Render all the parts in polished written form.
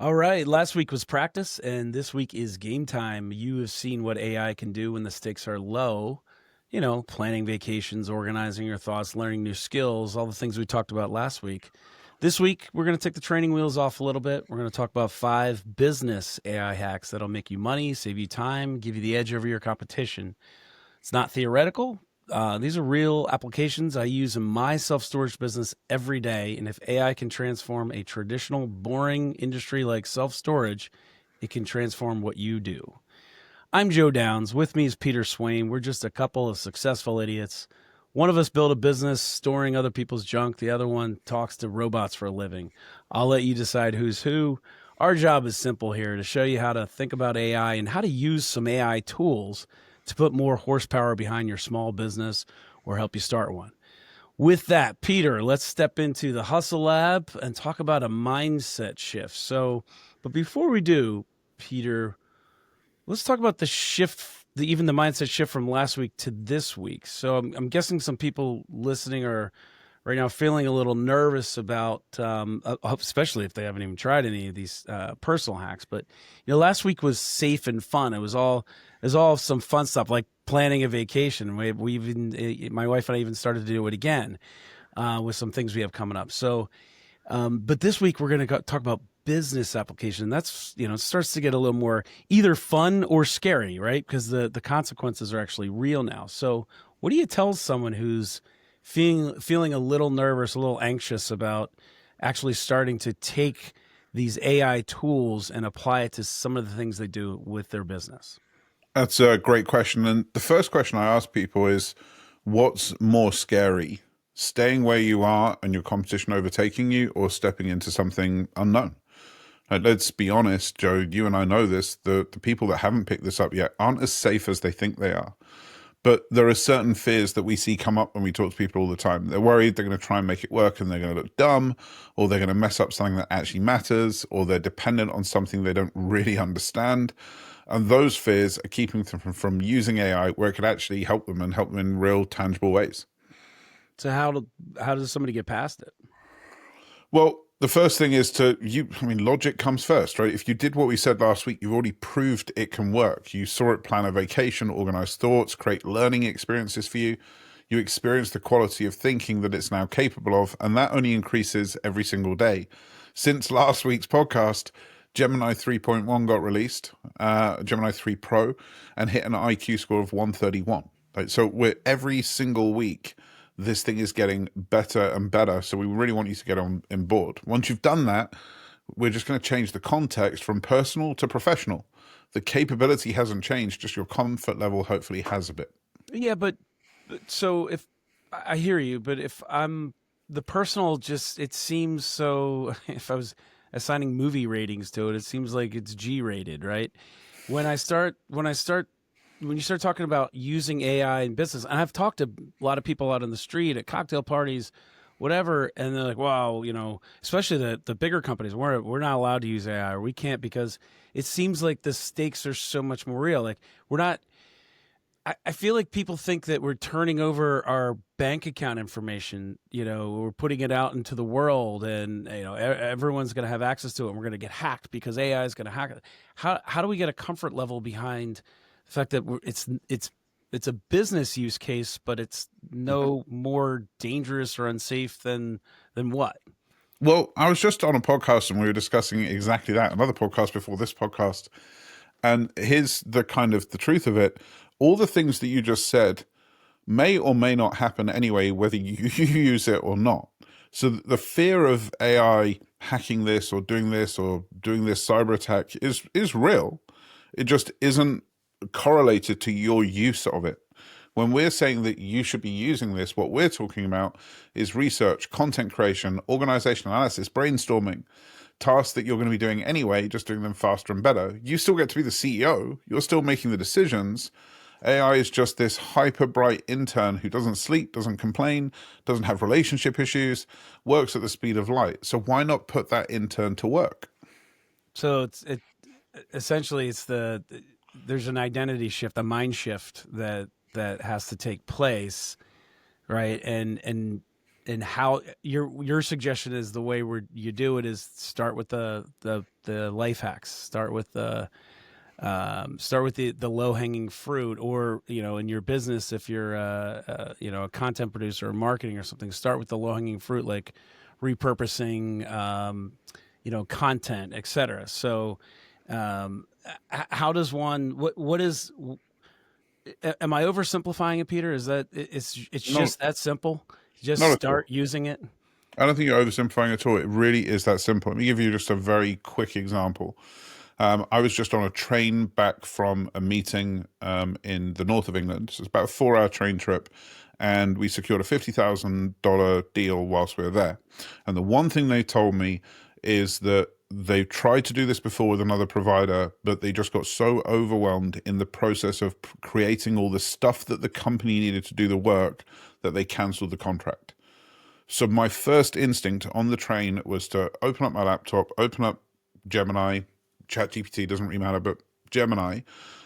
All right, last week was practice, and this week is game time. You have seen what AI can do when the stakes are low. Planning vacations, organizing your thoughts, learning new skills, all the things we talked about last week. This week, we're going to take the training wheels off a little bit. We're going to talk about 5 business AI hacks that'll make you money, save you time, give you the edge over your competition. It's not theoretical. These are real applications I use in my self-storage business every day. And if AI can transform a traditional, boring industry like self-storage, it can transform what you do. I'm Joe Downs. With me is Peter Swain. We're just a couple of successful idiots. One of us built a business storing other people's junk. The other one talks to robots for a living. I'll let you decide who's who. Our job is simple here, to show you how to think about AI and how to use some AI tools to put more horsepower behind your small business or help you start one. With that, Peter, let's step into the Hustle Lab and talk about a mindset shift. But before we do, Peter, let's talk about the shift, even the mindset shift from last week to this week. So I'm guessing some people listening are right now feeling a little nervous about, especially if they haven't even tried any of these personal hacks. But last week was safe and fun. It was all some fun stuff like planning a vacation. We even, my wife and I even started to do it again with some things we have coming up. So, but this week we're going to talk about business application. That's, it starts to get a little more either fun or scary, right? Because the consequences are actually real now. So what do you tell someone who's feeling a little nervous, a little anxious about actually starting to take these AI tools and apply it to some of the things they do with their business? That's a great question. And the first question I ask people is, what's more scary, staying where you are and your competition overtaking you, or stepping into something unknown? Let's be honest, Joe, you and I know this, the people that haven't picked this up yet aren't as safe as they think they are. But there are certain fears that we see come up when we talk to people all the time. They're worried they're going to try and make it work and they're going to look dumb, or they're going to mess up something that actually matters, or they're dependent on something they don't really understand. And those fears are keeping them from using AI where it could actually help them and help them in real, tangible ways. So how does somebody get past it? Well, the first thing is logic comes first, right? If you did what we said last week, you've already proved it can work. You saw it plan a vacation, organize thoughts, create learning experiences for you. You experienced the quality of thinking that it's now capable of, and that only increases every single day. Since last week's podcast, Gemini 3.1 got released, Gemini 3 Pro, and hit an IQ score of 131. Right? So we're every single week, this thing is getting better and better. So we really want you to get on board. Once you've done that, we're just going to change the context from personal to professional. The capability hasn't changed, just your comfort level hopefully has a bit. Yeah, but so if I hear you, but if I'm the personal, just it seems so. If I was assigning movie ratings to it, it seems like it's G rated, right? When you start talking about using AI in business, and I've talked to a lot of people out on the street at cocktail parties, whatever, and they're like, "Wow, especially the bigger companies, we're not allowed to use AI, or we can't because it seems like the stakes are so much more real. Like we're not." I feel like people think that we're turning over our bank account information, we're putting it out into the world, and everyone's going to have access to it, and we're going to get hacked because AI is going to hack it. How do we get a comfort level behind the fact that it's a business use case, but it's no more dangerous or unsafe than what? Well, I was just on a podcast and we were discussing exactly that, another podcast before this podcast. And here's the truth of it. All the things that you just said may or may not happen anyway, whether you use it or not. So the fear of AI hacking this or doing this cyber attack is real. It just isn't correlated to your use of it. When we're saying that you should be using this, what we're talking about is research, content creation, organization analysis, brainstorming, tasks that you're going to be doing anyway, just doing them faster and better. You still get to be the CEO. You're still making the decisions. AI is just this hyper bright intern who doesn't sleep, doesn't complain, doesn't have relationship issues, works at the speed of light. So why not put that intern to work? So essentially there's an identity shift, a mind shift that has to take place, right? And and how your suggestion is the way where you do it is start with the life hacks, start with the low hanging fruit, or in your business, if you're a content producer or marketing or something, start with the low hanging fruit, like repurposing content, etc. So how does one what is am I oversimplifying it, Peter? Is that it's No, just that simple? Just not at all. start using it. I don't think you're oversimplifying at all. It really is that simple. Let me give you just a very quick example. I was just on a train back from a meeting in the north of England. So it's about a 4-hour train trip, and we secured a $50,000 deal whilst we were there. And the one thing they told me is that they tried to do this before with another provider, but they just got so overwhelmed in the process of creating all the stuff that the company needed to do the work that they cancelled the contract. So my first instinct on the train was to open up my laptop, open up Gemini, ChatGPT, doesn't really matter, but Gemini,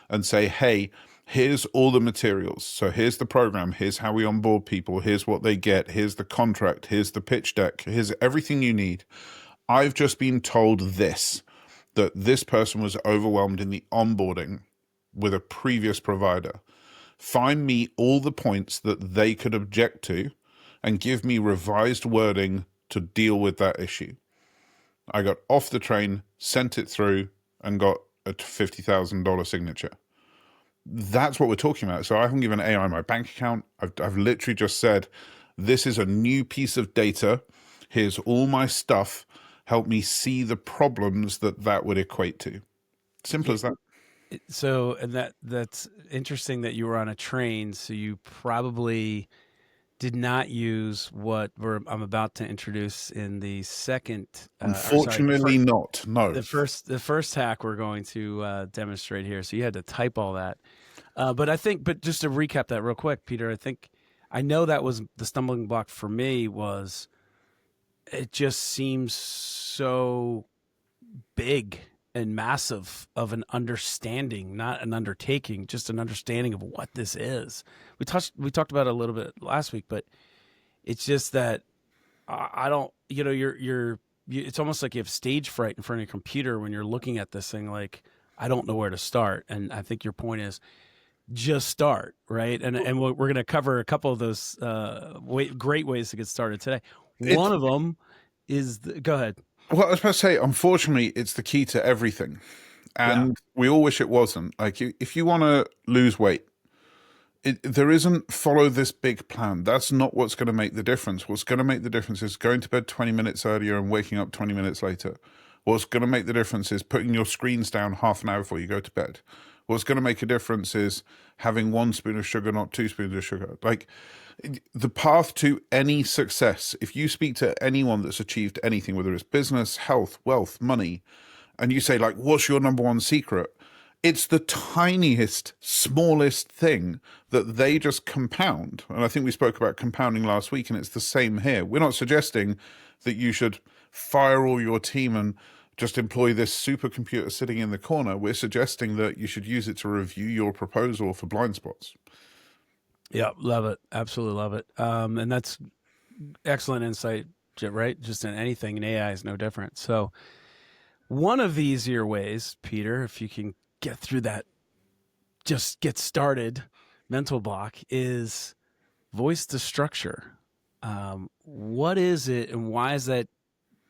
and say, hey, here's all the materials. So here's the program, here's how we onboard people, here's what they get, here's the contract, here's the pitch deck, here's everything you need. I've just been told this, that this person was overwhelmed in the onboarding with a previous provider. Find me all the points that they could object to and give me revised wording to deal with that issue. I got off the train, sent it through, and got a $50,000 signature. That's what we're talking about. So I haven't given AI my bank account. I've literally just said, this is a new piece of data. Here's all my stuff. Help me see the problems that would equate to. Simple Yeah. as that. So, and that's interesting that you were on a train. So you probably did not use what I'm about to introduce in the second, or sorry, Unfortunately not, no. the first hack we're going to demonstrate here. So you had to type all that. But just to recap that real quick, Peter, I know that was the stumbling block for me. Was it just seems so big and massive of an understanding, not an undertaking, just an understanding of what this is. We talked about it a little bit last week, but it's just that I don't, it's almost like you have stage fright in front of your computer when you're looking at this thing. Like, I don't know where to start. And I think your point is just start, right? And we're going to cover a couple of those great ways to get started today. It's One of them is, go ahead. Well, I was about to say, unfortunately, it's the key to everything. Yeah. And we all wish it wasn't. Like, if you want to lose weight, there isn't follow this big plan. That's not what's going to make the difference. What's going to make the difference is going to bed 20 minutes earlier and waking up 20 minutes later. What's going to make the difference is putting your screens down half an hour before you go to bed. What's going to make a difference is having 1 spoon of sugar, not 2 spoons of sugar. Like, the path to any success, if you speak to anyone that's achieved anything, whether it's business, health, wealth, money, and you say, like, what's your number one secret? It's the tiniest, smallest thing that they just compound. And I think we spoke about compounding last week, and it's the same here. We're not suggesting that you should fire all your team and just employ this supercomputer sitting in the corner. We're suggesting that you should use it to review your proposal for blind spots. Yeah, love it. Absolutely love it. And that's excellent insight, right? Just in anything, and AI is no different. So, one of the easier ways, Peter, if you can get through that, just get started mental block, is voice to structure. What is it, and why is that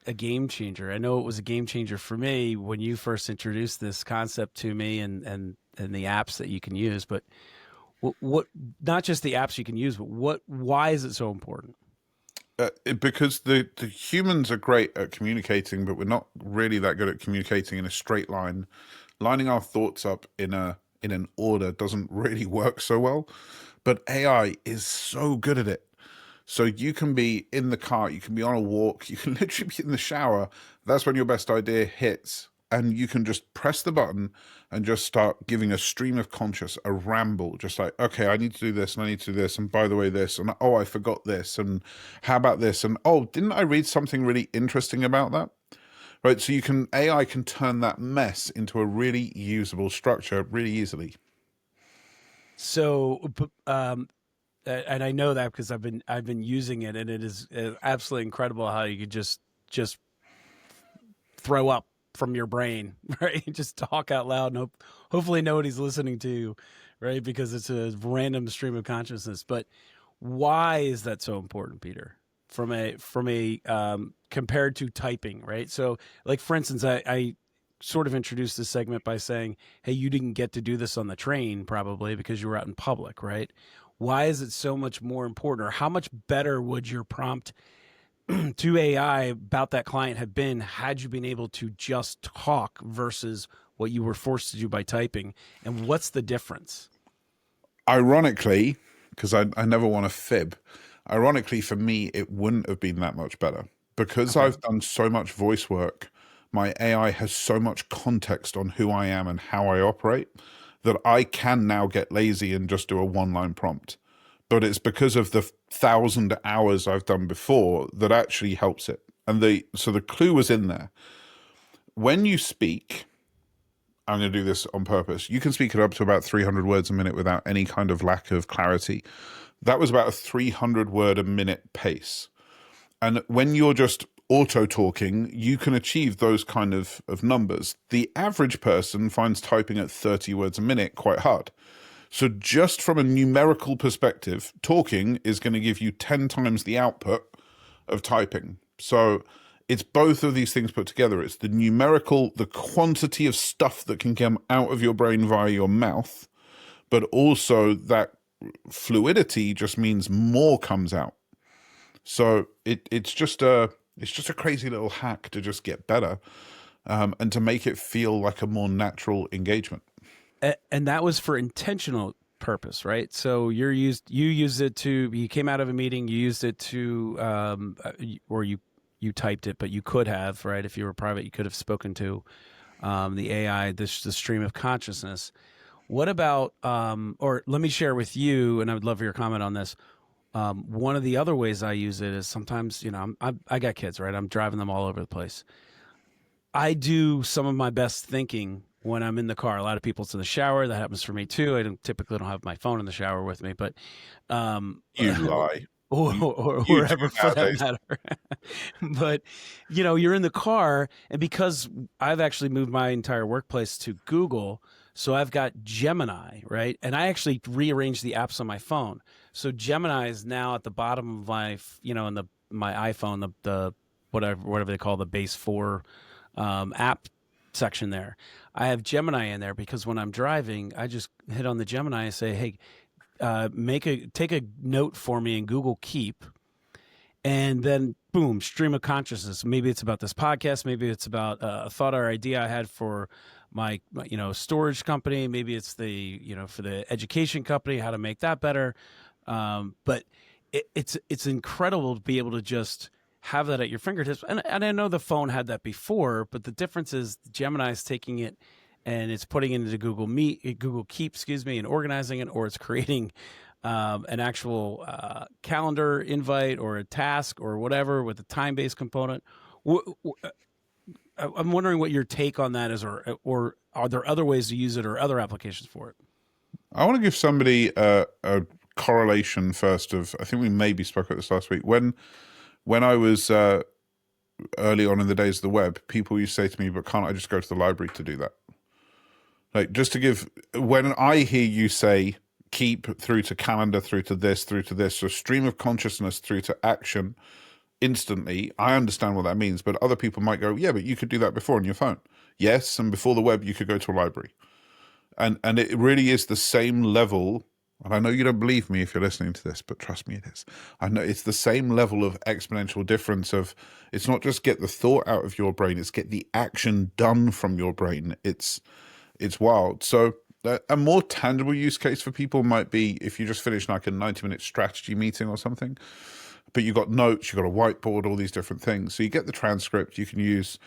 a game changer? I know it was a game changer for me when you first introduced this concept to me, and the apps that you can use, but what not just the apps you can use, but why is it so important? Because the humans are great at communicating, but we're not really that good at communicating in a straight line. Lining our thoughts up in an order doesn't really work so well. But AI is so good at it. So you can be in the car, you can be on a walk, you can literally be in the shower. That's when your best idea hits. And you can just press the button and just start giving a stream of conscious, a ramble, just like, okay, I need to do this and I need to do this. And by the way, this, and oh, I forgot this. And how about this? And oh, didn't I read something really interesting about that? Right. So AI can turn that mess into a really usable structure really easily. So, and I know that because I've been using it, and it is absolutely incredible how you could just throw up from your brain, right? Just talk out loud and hopefully nobody's listening to you, right? Because it's a random stream of consciousness. But why is that so important, Peter? From a compared to typing, right? So, like for instance, I sort of introduced this segment by saying, "Hey, you didn't get to do this on the train, probably because you were out in public, right?" Why is it so much more important, or how much better would your prompt to AI about that client have been had you been able to just talk versus what you were forced to do by typing? And what's the difference? Ironically, because I never want to fib, ironically for me, it wouldn't have been that much better. Because Okay. I've done so much voice work, my AI has so much context on who I am and how I operate that I can now get lazy and just do a one-line prompt. But it's because of the 1,000 hours I've done before that actually helps it. And so the clue was in there. When you speak, I'm going to do this on purpose. You can speak it up to about 300 words a minute without any kind of lack of clarity. That was about a 300 word a minute pace. And when you're just auto talking, you can achieve those kind of numbers. The average person finds typing at 30 words a minute quite hard. So, just from a numerical perspective, talking is going to give you 10 times the output of typing. So, it's both of these things put together. It's the numerical, the quantity of stuff that can come out of your brain via your mouth, but also that fluidity just means more comes out. So it's just a crazy little hack to just get better, and to make it feel like a more natural engagement. And that was for intentional purpose, right? So you used it to, you came out of a meeting, you used it to or you typed it, but you could have, right? If you were private, you could have spoken to the AI, this the stream of consciousness. What about or let me share with you, and I would love your comment on this. One of the other ways I use it is sometimes, I got kids, right? I'm driving them all over the place. I do some of my best thinking when I'm in the car. A lot of people, it's in the shower. That happens for me too. I typically don't have my phone in the shower with me, but You lie. or You do wherever for that nowadays. matter. But you're in the car, and because I've actually moved my entire workplace to Google, so I've got Gemini, right? And I actually rearranged the apps on my phone. So Gemini is now at the bottom of in the my iPhone, the whatever they call the base 4 app section there. I have Gemini in there because when I'm driving, I just hit on the Gemini and say, "Hey, take a note for me in Google Keep," and then boom, stream of consciousness. Maybe it's about this podcast. Maybe it's about a thought or idea I had for my storage company. Maybe it's for the education company, how to make that better. But it's incredible to be able to just have that at your fingertips. And I know the phone had that before, but the difference is Gemini is taking it and it's putting it into Google Keep, excuse me, and organizing it, or it's creating an actual calendar invite or a task or whatever with a time-based component. I'm wondering what your take on that is, or are there other ways to use it or other applications for it? I want to give somebody a correlation first. I think we maybe spoke about this last week. When I was early on in the days of the web, people used to say to me, "But can't I just go to the library to do that?" Like, just to give, when I hear you say keep through to calendar, through to this, so stream of consciousness through to action instantly, I understand what that means. But other people might go, "Yeah, but you could do that before on your phone." Yes, and before the web, you could go to a library. And it really is the same level. And I know you don't believe me if you're listening to this, but trust me, it is. I know it's the same level of exponential difference of, it's not just get the thought out of your brain, it's get the action done from your brain. It's wild. So a more tangible use case for people might be if you just finished like a 90-minute strategy meeting or something, but you got notes, you got a whiteboard, all these different things. So you get the transcript. You can use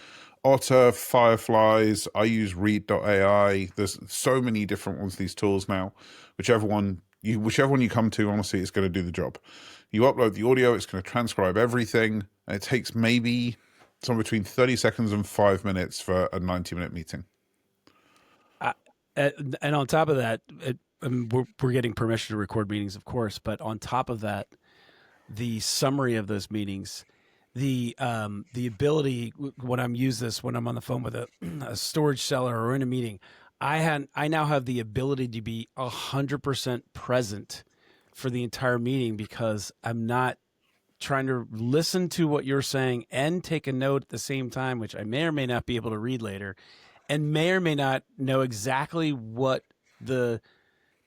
Otter, Fireflies. I use Read.ai. There's so many different ones, these tools now. Whichever one you come to, honestly, it's going to do the job. You upload the audio, it's going to transcribe everything. And it takes maybe somewhere between 30 seconds and 5 minutes for a 90-minute meeting. I, and on top of that, we're getting permission to record meetings, of course, but on top of that, the summary of those meetings, the ability when I'm use this when I'm on the phone with a storage seller or in a meeting, I now have the ability to be 100% present for the entire meeting because I'm not trying to listen to what you're saying and take a note at the same time, which I may or may not be able to read later, and may or may not know exactly what the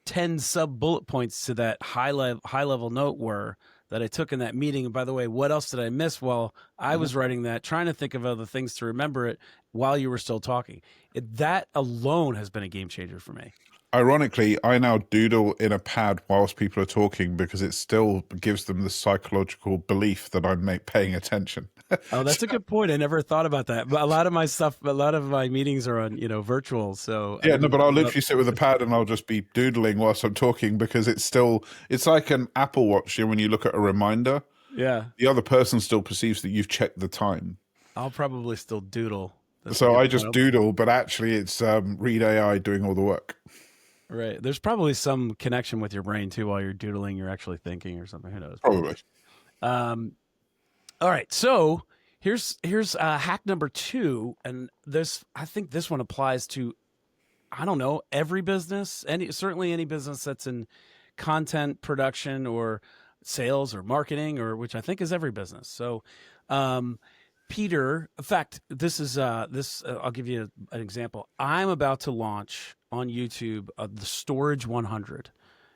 10 sub bullet points to that high level note were that I took in that meeting. And by the way, what else did I miss while I was writing that, trying to think of other things to remember it while you were still talking? That alone has been a game changer for me. Ironically, I now doodle in a pad whilst people are talking because it still gives them the psychological belief that I'm paying attention. Oh, that's a good point. I never thought about that. But a lot of my stuff, a lot of my meetings are on, virtual. So I Yeah, no, didn't but I'll think about. literally sit with a pad and I'll just be doodling whilst I'm talking because it's like an Apple Watch. When you look at a reminder, Yeah, the other person still perceives that you've checked the time. I'll probably still doodle. That's a So good I point. just doodle, but actually it's Read AI doing all the work. Right. There's probably some connection with your brain too. While you're doodling, you're actually thinking or something. Who knows? Probably. Um, all right. So here's hack number 2, and I think this one applies to, I don't know, every business, certainly any business that's in content production or sales or marketing, or which I think is every business. So, Peter, in fact, this is I'll give you an example. I'm about to launch on YouTube the Storage 100.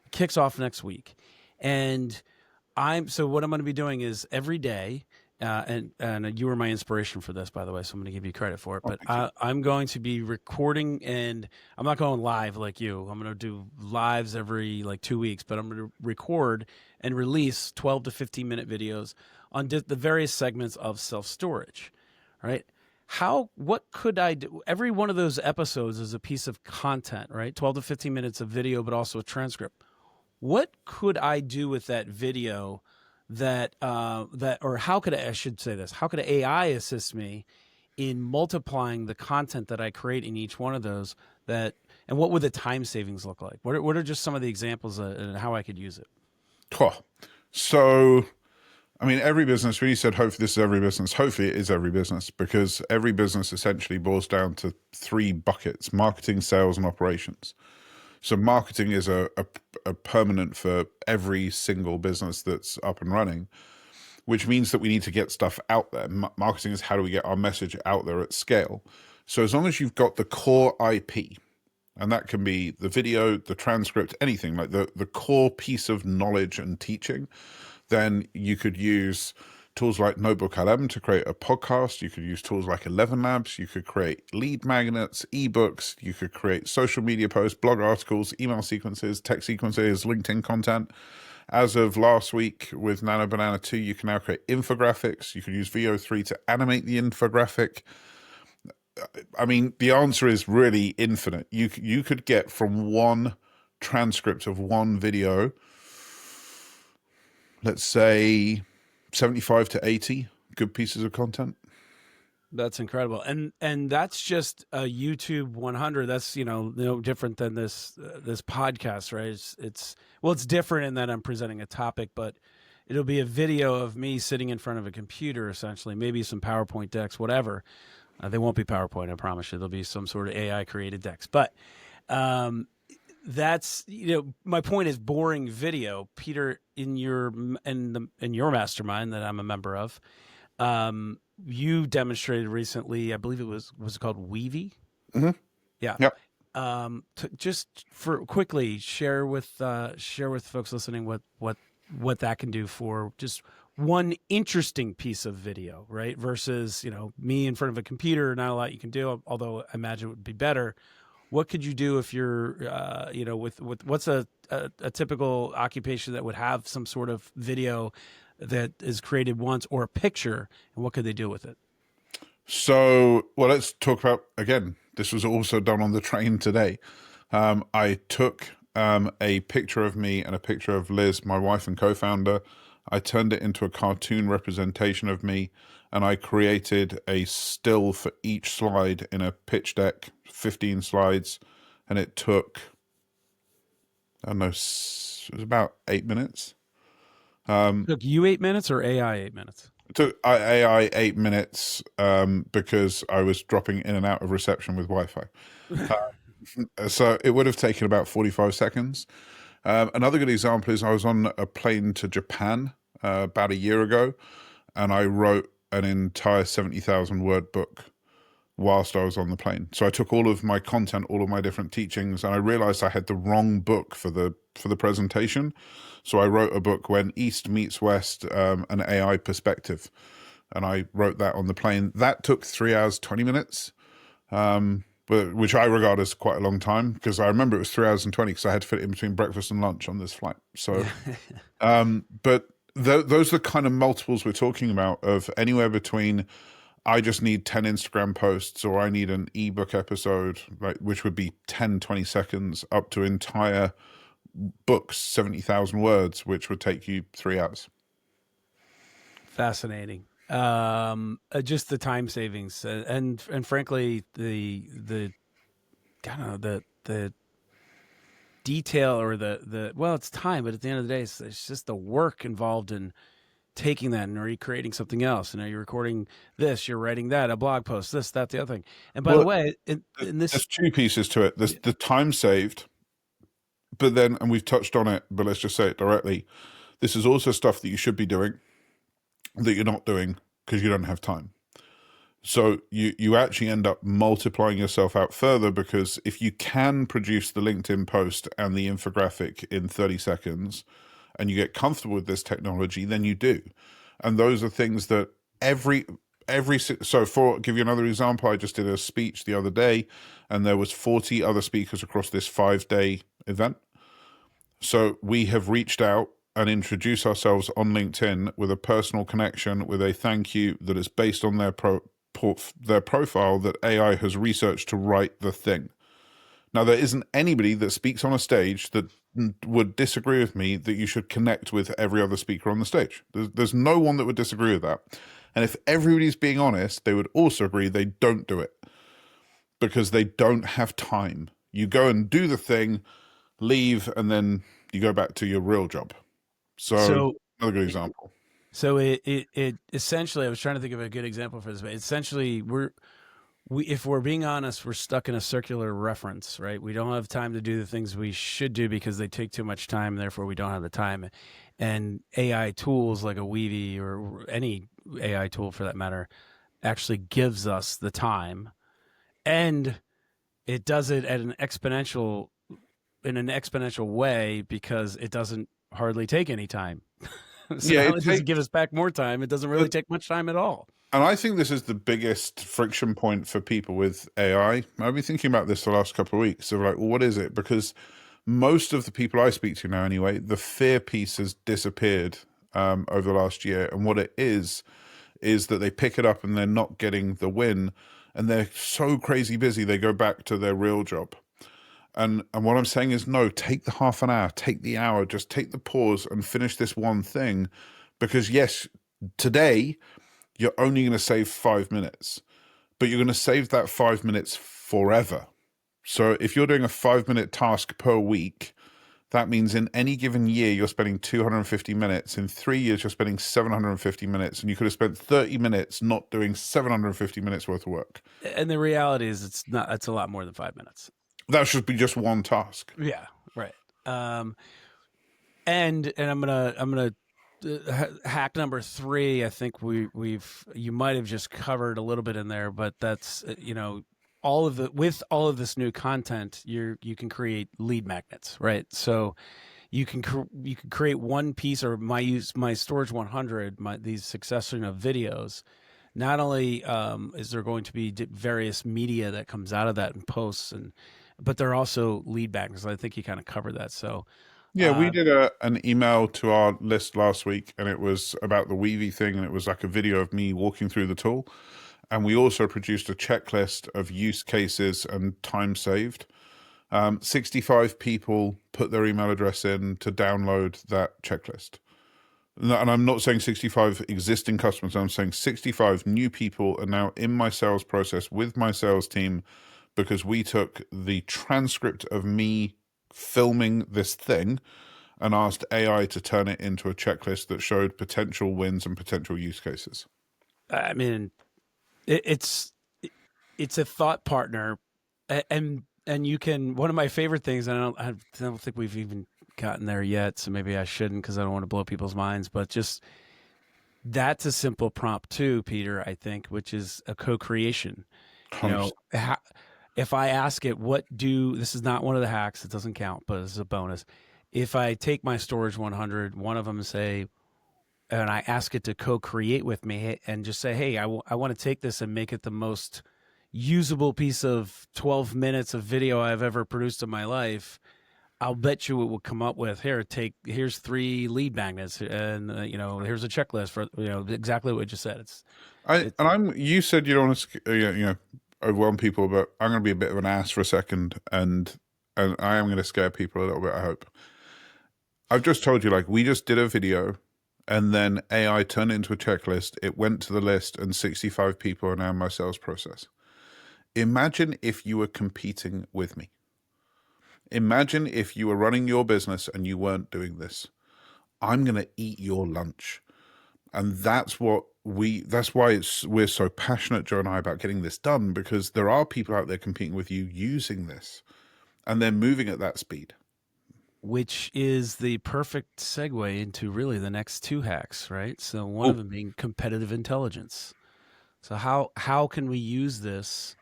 It kicks off next week, and so what I'm going to be doing is every day, and you were my inspiration for this, by the way, so I'm going to give you credit for it. Oh, But thank you. I'm going to be recording, and I'm not going live like you. I'm going to do lives every like 2 weeks, but I'm going to record and release 12 to 15-minute videos on the various segments of self storage. Right? What could I do? Every one of those episodes is a piece of content, right? 12 to 15 minutes of video, but also a transcript. What could I do with that video or how could I should say this, how could AI assist me in multiplying the content that I create in each one of those, and what would the time savings look like? What are just some of the examples and how I could use it? Oh. So, I mean, every business, when you said hopefully this is every business, hopefully it is every business because every business essentially boils down to 3 buckets: marketing, sales, and operations. So marketing is a permanent for every single business that's up and running, which means that we need to get stuff out there. Marketing is how do we get our message out there at scale. So as long as you've got the core IP, and that can be the video, the transcript, anything like the core piece of knowledge and teaching, then you could use tools like Notebook LM to create a podcast. You could use tools like 11 Labs. You could create lead magnets, ebooks. You could create social media posts, blog articles, email sequences, text sequences, LinkedIn content. As of last week with Nano Banana 2, you can now create infographics. You can use VO3 to animate the infographic. I mean, the answer is really infinite. You could get from one transcript of one video, let's say 75 to 80 good pieces of content. That's incredible, and that's just a YouTube 100. That's no different than this podcast, right? It's different in that I'm presenting a topic, but it'll be a video of me sitting in front of a computer, essentially, maybe some PowerPoint decks, whatever. They won't be PowerPoint, I promise you. There'll be some sort of AI created decks, but that's my point is boring video, Peter. In your mastermind that I'm a member of, you demonstrated recently, I believe it was it called Weavy? Mm-hmm. Yeah. Yep. Just for quickly share with folks listening what that can do for just one interesting piece of video, right? Versus me in front of a computer, not a lot you can do. Although I imagine it would be better. What could you do if you're with what's a typical occupation that would have some sort of video that is created once, or a picture, and what could they do with it? So, well, let's talk about, again, this was also done on the train today. I took a picture of me and a picture of Liz, my wife and co-founder. I turned it into a cartoon representation of me, and I created a still for each slide in a pitch deck, 15 slides, and it took I don't know, it was about 8 minutes. Took you 8 minutes or AI 8 minutes? It took AI 8 minutes because I was dropping in and out of reception with Wi-Fi. So it would have taken about 45 seconds. Another good example is I was on a plane to Japan about a year ago, and I wrote an entire 70,000 word book whilst I was on the plane. So I took all of my content, all of my different teachings, and I realized I had the wrong book for the presentation. So I wrote a book, When East Meets West, an AI perspective, and I wrote that on the plane. That took 3 hours 20 minutes, but which I regard as quite a long time, because I remember it was 3 hours and 20 because I had to fit it in between breakfast and lunch on this flight. So, but those are the kind of multiples we're talking about, of anywhere between I just need 10 Instagram posts, or I need an ebook episode, like, which would be 10, 20 seconds, up to entire books, 70,000 words, which would take you 3 hours. Fascinating. Just the time savings, and frankly, the I don't know, the detail, or the well, it's time, but at the end of the day, it's just the work involved in taking that and recreating something else. You know, you're recording this, you're writing that, a blog post, this, that, the other thing. And by the Well, way, in this, there's two pieces to it. There's the time saved, but then, and we've touched on it, but let's just say it directly. This is also stuff that you should be doing that you're not doing because you don't have time. So you actually end up multiplying yourself out further, because if you can produce the LinkedIn post and the infographic in 30 seconds and you get comfortable with this technology, then you do. And those are things that so for give you another example, I just did a speech the other day, and there was 40 other speakers across this 5-day event. So we have reached out and introduced ourselves on LinkedIn with a personal connection, with a thank you that is based on their profile that AI has researched to write the thing. Now, there isn't anybody that speaks on a stage that would disagree with me that you should connect with every other speaker on the stage. There's no one that would disagree with that. And if everybody's being honest, they would also agree they don't do it because they don't have time. You go and do the thing, leave, and then you go back to your real job. So another good example. So it essentially, I was trying to think of a good example for this, but essentially if we're being honest, we're stuck in a circular reference, right? We don't have time to do the things we should do because they take too much time. Therefore, we don't have the time. And AI tools like a Weavy, or any AI tool for that matter, actually gives us the time, and it does it at in an exponential way, because it doesn't hardly take any time. So not only does it give us back more time, it doesn't really take much time at all. And I think this is the biggest friction point for people with AI. I've been thinking about this the last couple of weeks of like, well, what is it? Because most of the people I speak to now, anyway, the fear piece has disappeared over the last year. And what it is that they pick it up and they're not getting the win, and they're so crazy busy, they go back to their real job. And what I'm saying is, no, take the half an hour, take the hour, just take the pause and finish this one thing. Because yes, today you're only going to save 5 minutes, but you're going to save that 5 minutes forever. So if you're doing a 5-minute task per week, that means in any given year, you're spending 250 minutes. In 3 years, you're spending 750 minutes, and you could have spent 30 minutes not doing 750 minutes worth of work. And the reality is, it's a lot more than 5 minutes. That should be just one task. Yeah, right. And I'm gonna hack number 3. I think you might have just covered a little bit in there, but that's with all of this new content, you can create lead magnets, right? So you can create one piece, or my Storage 100, these succession of videos. Not only is there going to be various media that comes out of that and posts, but they're also lead magnets. I think you kind of covered that. So yeah, we did an email to our list last week, and it was about the Weavy thing, and it was like a video of me walking through the tool. And we also produced a checklist of use cases and time saved. 65 people put their email address in to download that checklist. And I'm not saying 65 existing customers, I'm saying 65 new people are now in my sales process with my sales team, because we took the transcript of me filming this thing and asked AI to turn it into a checklist that showed potential wins and potential use cases. I mean, it, it's it's a thought partner, and you can. One of my favorite things, and I don't think we've even gotten there yet, so maybe I shouldn't because I don't want to blow people's minds. But just that's a simple prompt too, Peter. I think, which is a co-creation. You know, 100%. if I ask it, what do this is not one of the hacks, it doesn't count, but it's a bonus. If I take my storage 100, one of them say, and I ask it to co-create with me and just say, hey, I want to take this and make it the most usable piece of 12 minutes of video I've ever produced in my life. I'll bet you it will come up with here's 3 lead magnets and here's a checklist for exactly what you just said. It You said you don't want to overwhelm people, but I'm going to be a bit of an ass for a second, and I am going to scare people a little bit, I hope. I've just told you, like, we just did a video, and then AI turned it into a checklist. It went to the list, and 65 people are now in my sales process. Imagine if you were competing with me. Imagine if you were running your business and you weren't doing this. I'm going to eat your lunch. And that's why we're so passionate, Joe and I, about getting this done, because there are people out there competing with you using this, and they're moving at that speed. which is the perfect segue into really the next 2 hacks, right? So one of them being competitive intelligence. So how can we use this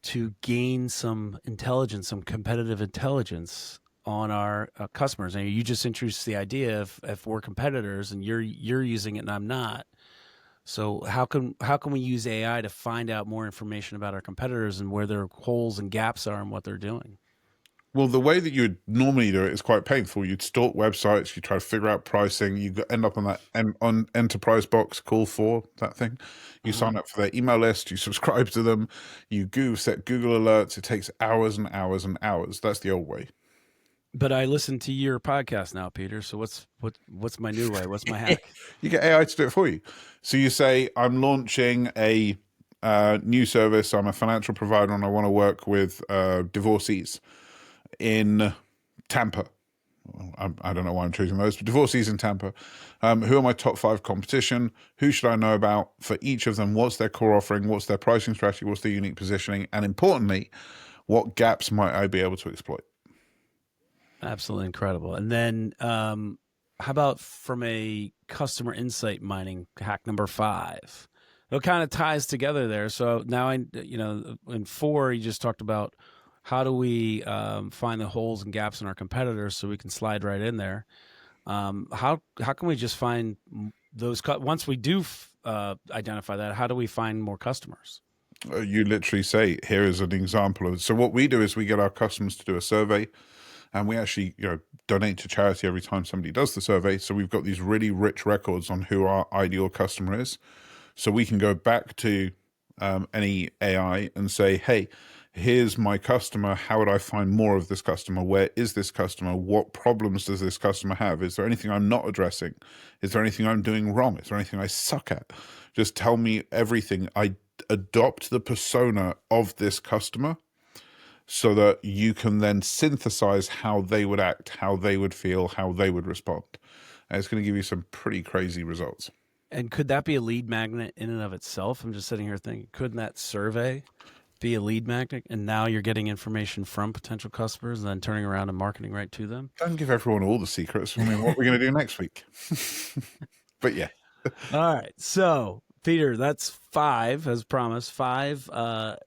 to gain some intelligence, some competitive intelligence on our customers? And you just introduced the idea of if we're competitors and you're using it and I'm not. So how can we use AI to find out more information about our competitors and where their holes and gaps are and what they're doing? Well, the way that you would normally do it is quite painful. You'd stalk websites, you try to figure out pricing, you end up on that on enterprise box call for that thing. You sign up for their email list, you subscribe to them, you set Google alerts. It takes hours and hours and hours. That's the old way. But I listen to your podcast now, Peter. So what's my new way? What's my hack? You get AI to do it for you. So you say, I'm launching a new service. I'm a financial provider and I want to work with divorcees in Tampa. I don't know why I'm choosing those, but divorcees in Tampa. Who are my top 5 competition? Who should I know about for each of them? What's their core offering? What's their pricing strategy? What's their unique positioning? And importantly, what gaps might I be able to exploit? Absolutely incredible. And then how about from a customer insight mining hack number 5? It kind of ties together there. So now in 4, you just talked about how do we find the holes and gaps in our competitors so we can slide right in there. How can we just find those once we do identify that? How do we find more customers? You literally say, here is an example of it. So what we do is we get our customers to do a survey, and we actually donate to charity every time somebody does the survey. So we've got these really rich records on who our ideal customer is. So we can go back to any AI and say, hey, here's my customer. How would I find more of this customer? Where is this customer? What problems does this customer have? Is there anything I'm not addressing? Is there anything I'm doing wrong? Is there anything I suck at? Just tell me everything. I adopt the persona of this customer so that you can then synthesize how they would act, how they would feel, how they would respond. And it's going to give you some pretty crazy results. And could that be a lead magnet in and of itself? I'm just sitting here thinking, couldn't that survey be a lead magnet? And now you're getting information from potential customers and then turning around and marketing right to them? Don't give everyone all the secrets. I mean, what we're going to do next week. But yeah. All right. So, Peter, that's 5, as promised, 5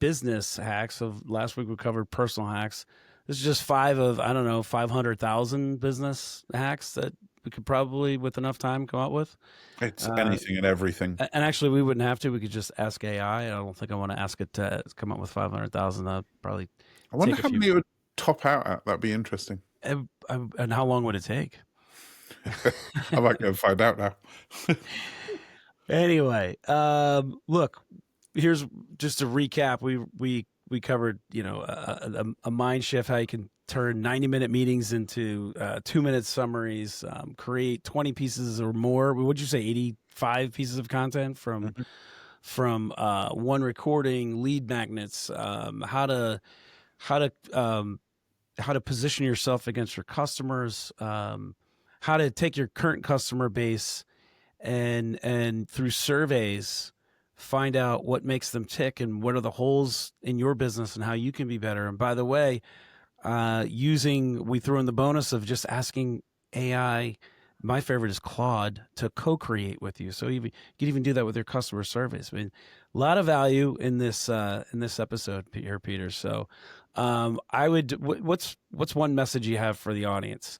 business hacks. So last week we covered personal hacks. This is just 5 of, I don't know, 500,000 business hacks that we could probably, with enough time, come up with. It's anything and everything. And actually, we wouldn't have to. We could just ask AI. I don't think I want to ask it to come up with 500,000. That'd probably I wonder take how many it would top out at. That'd be interesting. And how long would it take? I might go find out now. Anyway, look, here's just to recap. We covered, a mind shift, how you can turn 90-minute meetings into 2-minute summaries, create 20 pieces or more. What'd you say, 85 pieces of content from one recording, lead magnets, how to how to position yourself against your customers, how to take your current customer base and through surveys find out what makes them tick and what are the holes in your business and how you can be better. And by the way, we threw in the bonus of just asking AI. My favorite is Claude to co-create with you. So you could even do that with your customer surveys. I mean, a lot of value in this episode here, Peter. So I would. What's one message you have for the audience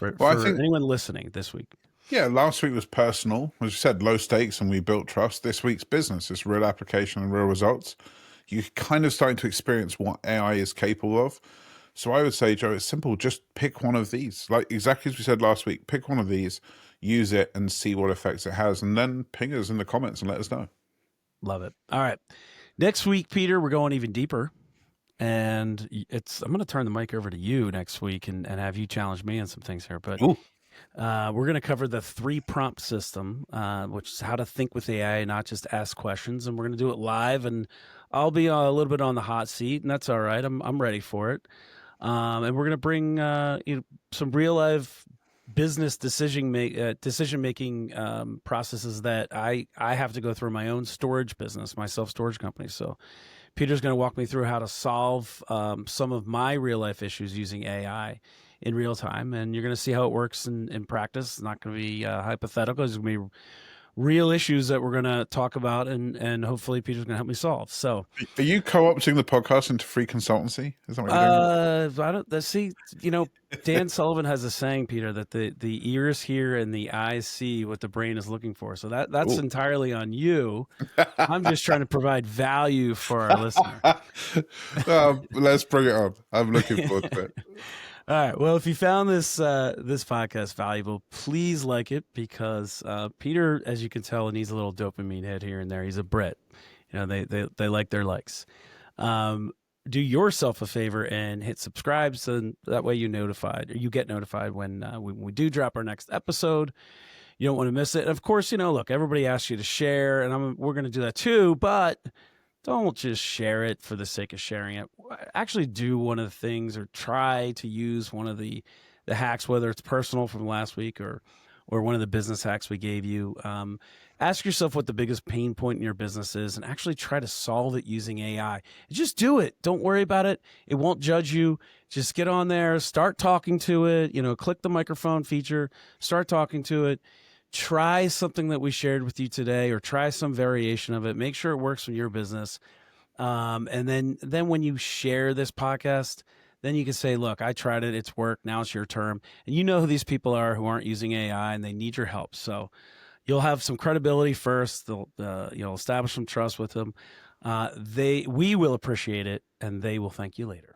Well, I for think, anyone listening this week? yeah, last week was personal. As you said, low stakes, and we built trust. This week's business is real application and real results. You're kind of starting to experience what AI is capable of. So I would say, Joe, it's simple. Just pick one of these. Like exactly as we said last week, pick one of these, use it, and see what effects it has. And then ping us in the comments and let us know. Love it. All right. Next week, Peter, we're going even deeper. And I'm going to turn the mic over to you next week and have you challenge me on some things here. But Ooh. we're going to cover the 3-prompt system, which is how to think with AI, not just ask questions. And we're going to do it live. And I'll be a little bit on the hot seat, and that's all right. I'm ready for it. And we're going to bring some real life business decision making processes that I have to go through my own storage business, my self-storage company. So Peter's going to walk me through how to solve some of my real life issues using AI in real time. And you're going to see how it works in practice. It's not going to be hypothetical. It's going to be real issues that we're going to talk about, and hopefully Peter's going to help me solve. So, Are you co-opting the podcast into free consultancy? Is that what you're doing? I don't see. Dan Sullivan has a saying, Peter, that the ears hear and the eyes see what the brain is looking for. So that's Ooh. entirely on you. I'm just trying to provide value for our listener. Let's bring it on. I'm looking forward to it. All right. Well, if you found this podcast valuable, please like it because Peter, as you can tell, needs a little dopamine hit here and there. He's a Brit. They like their likes. Do yourself a favor and hit subscribe so that way you get notified when we do drop our next episode. You don't want to miss it. And of course, look, everybody asks you to share, and we're going to do that too, but don't just share it for the sake of sharing it. Actually do one of the things or try to use one of the hacks, whether it's personal from last week or one of the business hacks we gave you. Ask yourself what the biggest pain point in your business is and actually try to solve it using AI. Just do it. Don't worry about it. It won't judge you. Just get on there, start talking to it, click the microphone feature, start talking to it. Try something that we shared with you today or try some variation of it. Make sure it works for your business. And then when you share this podcast, then you can say, look, I tried it. It's worked. Now it's your turn. And you know who these people are who aren't using AI and they need your help. So you'll have some credibility first. You'll establish some trust with them. We will appreciate it and they will thank you later.